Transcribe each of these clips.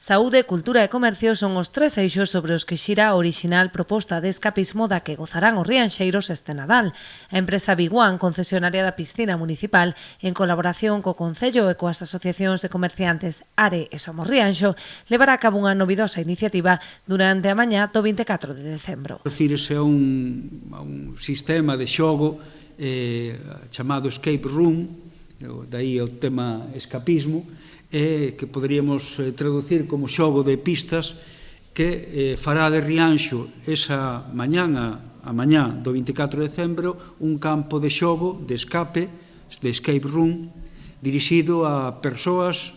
Saúde, cultura e comercio son os tres eixos sobre os que xira a orixinal proposta de escapismo da que gozarán os rianxeiros este Nadal. A empresa Big One, concesionaria da piscina municipal, en colaboración co Concello e coas asociacións de comerciantes Are e Somos Rianxo, levará a cabo unha novidosa iniciativa durante a mañá do 24 de decembro. Refírese a un sistema de xogo chamado Escape Room, daí o tema escapismo, que poderíamos traducir como xogo de pistas que fará de Rianxo esa mañá do 24 de decembro un campo de xogo, de escape, de escape room, dirixido a persoas,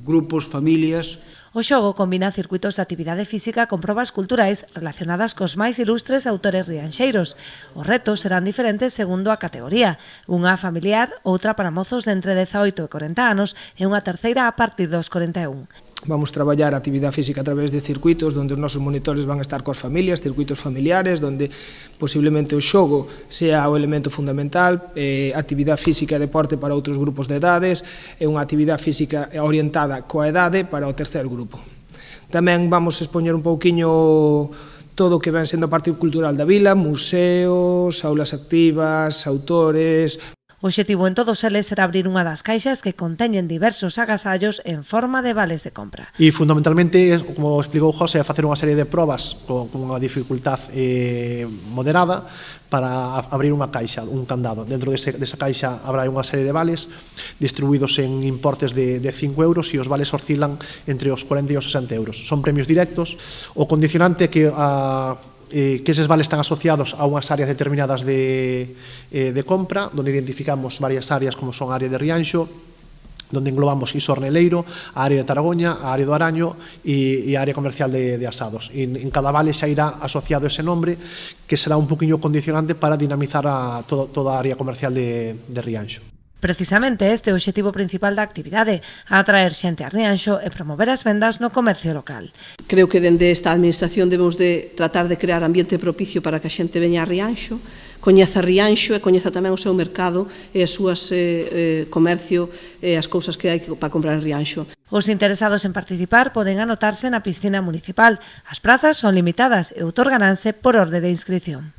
grupos, familias. O xogo combina circuitos de actividade física con probas culturais relacionadas cos máis ilustres autores rianxeiros. Os retos serán diferentes segundo a categoría. Unha familiar, outra para mozos de entre 18 e 40 anos e unha terceira a partir dos 41. Vamos traballar a actividade física a través de circuitos onde os nosos monitores van a estar coas familias, circuitos familiares, onde posiblemente o xogo sea o elemento fundamental, actividade física e deporte para outros grupos de edades e unha actividade física orientada coa edade para o terceiro grupo. Tamén vamos expoñer un pouquiño todo o que ven sendo a parte cultural da vila, museos, aulas activas, autores. O obxectivo en todos eles será abrir unha das caixas que conteñen diversos agasallos en forma de vales de compra. E fundamentalmente, como explicou José, facer unha serie de probas con unha dificultad moderada para abrir unha caixa, un candado. Dentro desa caixa habrá unha serie de vales distribuídos en importes de 5 euros e os vales oscilan entre os 40 e os 60 euros. Son premios directos. O condicionante que eses vales están asociados a unhas áreas determinadas de compra, onde identificamos varias áreas como son a área de Rianxo, onde englobamos Iso Orneleiro, a área de Taragoña, a área do Araño e a área comercial de Asados. En cada vale xa irá asociado ese nombre que será un poquinho condicionante para dinamizar toda a área comercial de Rianxo. Precisamente este é o obxectivo principal da actividade, a atraer xente a Rianxo e promover as vendas no comercio local. Creo que dende esta administración debemos de tratar de crear ambiente propicio para que a xente veña a Rianxo, coñeza Rianxo e coñeza tamén o seu mercado e as súas comercio e as cousas que hai para comprar en Rianxo. Os interesados en participar poden anotarse na piscina municipal. As prazas son limitadas e outorgananse por orde de inscrición.